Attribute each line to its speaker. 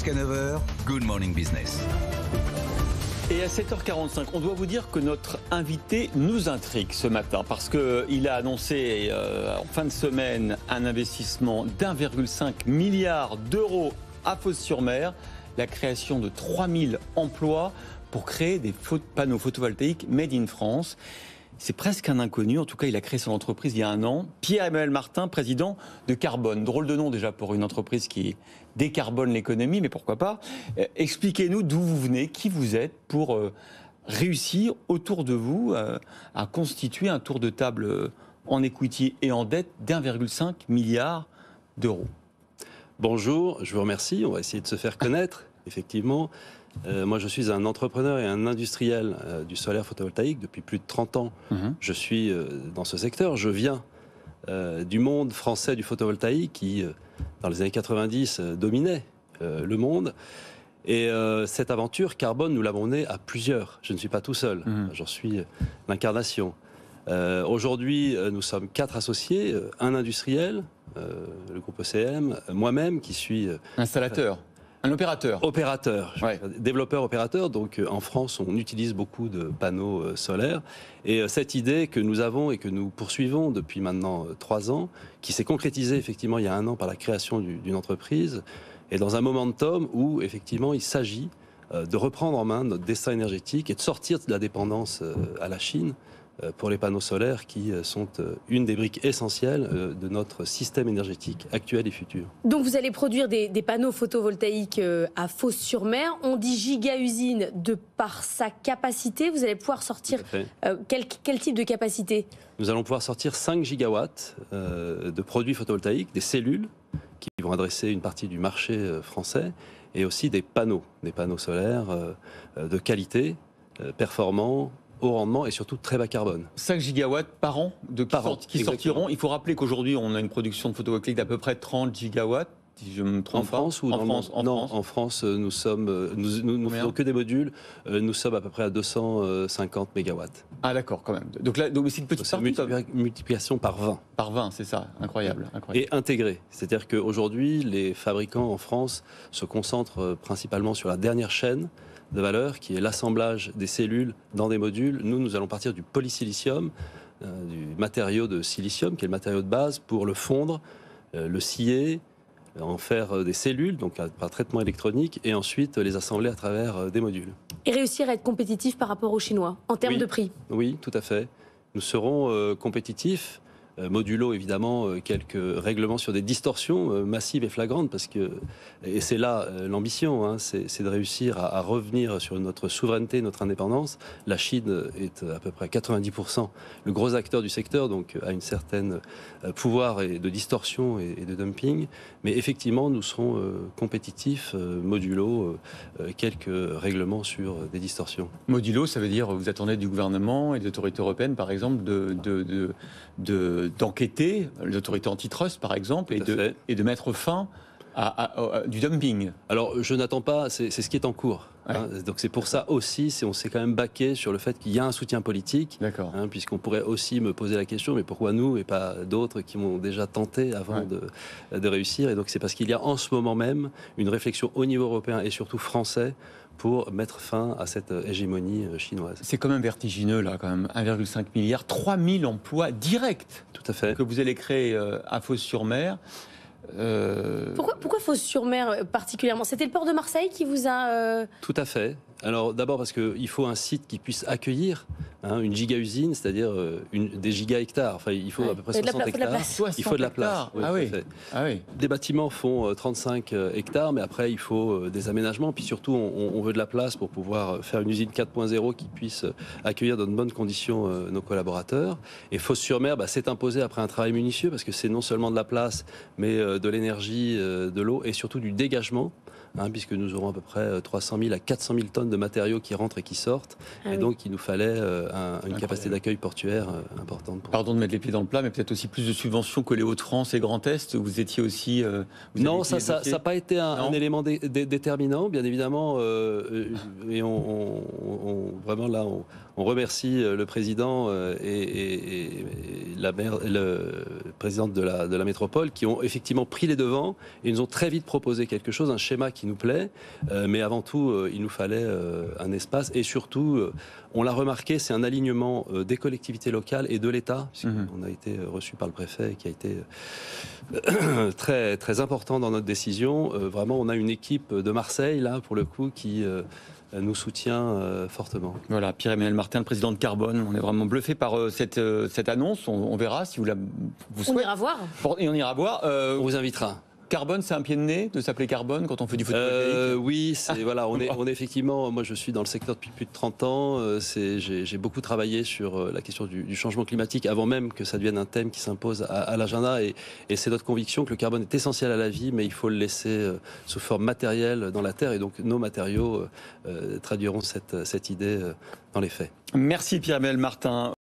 Speaker 1: Jusqu'à 9h, Good Morning Business.
Speaker 2: Et à 7h45, on doit vous dire que notre invité nous intrigue ce matin parce qu'il a annoncé en fin de semaine un investissement d'1,5 milliard d'euros à Fos-sur-Mer, la création de 3000 emplois pour créer des panneaux photovoltaïques made in France. C'est presque un inconnu, en tout cas il a créé son entreprise il y a un an. Pierre-Emmanuel Martin, président de Carbone. Drôle de nom déjà pour une entreprise qui décarbone l'économie, mais pourquoi pas. Expliquez-nous d'où vous venez, qui vous êtes pour réussir autour de vous à constituer un tour de table en equity et en dette d'1,5 milliard d'euros.
Speaker 3: Bonjour, je vous remercie, on va essayer de se faire connaître, effectivement. Moi, je suis un entrepreneur et un industriel du solaire photovoltaïque depuis plus de 30 ans. Je suis dans ce secteur. Je viens du monde français du photovoltaïque qui, dans les années 90, dominait le monde. Et cette aventure Carbone, nous l'avons menée à plusieurs. Je ne suis pas tout seul. J'en suis l'incarnation. Aujourd'hui, nous sommes 4 associés, un industriel, le groupe ECM, moi-même qui suis...
Speaker 2: Installateur. Un opérateur.
Speaker 3: Opérateur,
Speaker 2: Ouais.
Speaker 3: Développeur-opérateur. Donc en France, on utilise beaucoup de panneaux solaires. Et cette idée que nous avons et que nous poursuivons depuis maintenant 3 ans, qui s'est concrétisée effectivement il y a un an par la création d'une entreprise, est dans un momentum où effectivement il s'agit de reprendre en main notre destin énergétique et de sortir de la dépendance à la Chine pour les panneaux solaires qui sont une des briques essentielles de notre système énergétique actuel et futur.
Speaker 4: Donc vous allez produire des panneaux photovoltaïques à Fos-sur-Mer. On dit giga-usine de par sa capacité. Vous allez pouvoir sortir quel type de capacité?
Speaker 3: Nous allons pouvoir sortir 5 gigawatts de produits photovoltaïques, des cellules qui vont adresser une partie du marché français et aussi des panneaux solaires de qualité, performants, haut rendement et surtout très bas carbone.
Speaker 2: 5 gigawatts par an qui sortiront. Il faut rappeler qu'aujourd'hui, on a une production de photovoltaïque d'à peu près 30 gigawatts, si je me trompe pas.
Speaker 3: En France ou dans le monde ? Non, en France, nous faisons que des modules. Nous sommes à peu près à 250 mégawatts.
Speaker 2: Ah d'accord, quand même. Donc là, c'est une petite partie.
Speaker 3: Multiplication par 20.
Speaker 2: Par 20, c'est ça. Incroyable.
Speaker 3: Et intégré. C'est-à-dire qu'aujourd'hui, les fabricants en France se concentrent principalement sur la dernière chaîne de valeur, qui est l'assemblage des cellules dans des modules. Nous allons partir du polysilicium, du matériau de silicium, qui est le matériau de base, pour le fondre, le scier, en faire des cellules, donc par traitement électronique, et ensuite les assembler à travers des modules.
Speaker 4: Et réussir à être compétitif par rapport aux Chinois, en termes de prix.
Speaker 3: Oui, tout à fait. Nous serons compétitifs. Modulo évidemment quelques règlements sur des distorsions massives et flagrantes et c'est là l'ambition, c'est de réussir à revenir sur notre souveraineté, notre indépendance. La Chine est à peu près à 90% le gros acteur du secteur, donc a une certaine pouvoir de distorsion et de dumping, mais effectivement nous serons compétitifs modulo quelques règlements sur des distorsions.
Speaker 2: Modulo, ça veut dire vous attendez du gouvernement et des autorités européennes par exemple d'enquêter, les autorités antitrust par exemple, et de mettre fin à du dumping.
Speaker 3: Alors je n'attends pas, c'est ce qui est en cours. Donc c'est pour ça aussi, on s'est quand même baqué sur le fait qu'il y a un soutien politique, puisqu'on pourrait aussi me poser la question, mais pourquoi nous et pas d'autres qui m'ont déjà tenté avant de réussir. Et donc c'est parce qu'il y a en ce moment même une réflexion au niveau européen et surtout français pour mettre fin à cette hégémonie chinoise.
Speaker 2: C'est quand même vertigineux là, quand même, 1,5 milliard, 3000 emplois directs.
Speaker 3: Tout à fait.
Speaker 2: Que vous allez créer à Fos-sur-Mer.
Speaker 4: Pourquoi Fos-sur-Mer particulièrement? C'était le port de Marseille qui vous a...
Speaker 3: Tout à fait. Alors d'abord parce qu'il faut un site qui puisse accueillir une giga-usine, c'est-à-dire des giga-hectares. Enfin, il faut à peu près 60 hectares.
Speaker 2: Il faut de la place.
Speaker 3: Oui. Des bâtiments font 35 hectares, mais après il faut des aménagements. Puis surtout, on veut de la place pour pouvoir faire une usine 4.0 qui puisse accueillir dans de bonnes conditions nos collaborateurs. Et Fos-sur-Mer s'est imposé après un travail minutieux parce que c'est non seulement de la place, mais de l'énergie, de l'eau et surtout du dégagement. Puisque nous aurons à peu près 300 000 à 400 000 tonnes de matériaux qui rentrent et qui sortent. Donc, il nous fallait une capacité d'accueil portuaire importante.
Speaker 2: Pardon de mettre les pieds dans le plat, mais peut-être aussi plus de subventions que les Hauts-de-France et Grand Est. Vous étiez aussi...
Speaker 3: non, ça n'a pas été un élément déterminant, bien évidemment. Et vraiment, là, On remercie le président et le président de la métropole qui ont effectivement pris les devants et nous ont très vite proposé quelque chose, un schéma qui nous plaît. Mais avant tout, il nous fallait un espace et surtout, on l'a remarqué, c'est un alignement des collectivités locales et de l'État. On a été reçu par le préfet et qui a été très, très important dans notre décision. Vraiment, on a une équipe de Marseille, là, pour le coup, qui nous soutient fortement.
Speaker 2: Voilà, Pierre-Emmanuel Martin, le président de Carbone. On est vraiment bluffé par cette annonce. On verra si vous souhaitez.
Speaker 4: On ira voir.
Speaker 2: Et on ira voir.
Speaker 3: On vous invitera.
Speaker 2: Carbone, c'est un pied de nez de s'appeler Carbone quand on fait du photovoltaïque?
Speaker 3: Oui, voilà, on est effectivement, moi je suis dans le secteur depuis plus de 30 ans, j'ai beaucoup travaillé sur la question du changement climatique avant même que ça devienne un thème qui s'impose à l'agenda et c'est notre conviction que le carbone est essentiel à la vie, mais il faut le laisser sous forme matérielle dans la terre et donc nos matériaux traduiront cette idée dans les faits.
Speaker 2: Merci Pierre-Emmanuel Martin.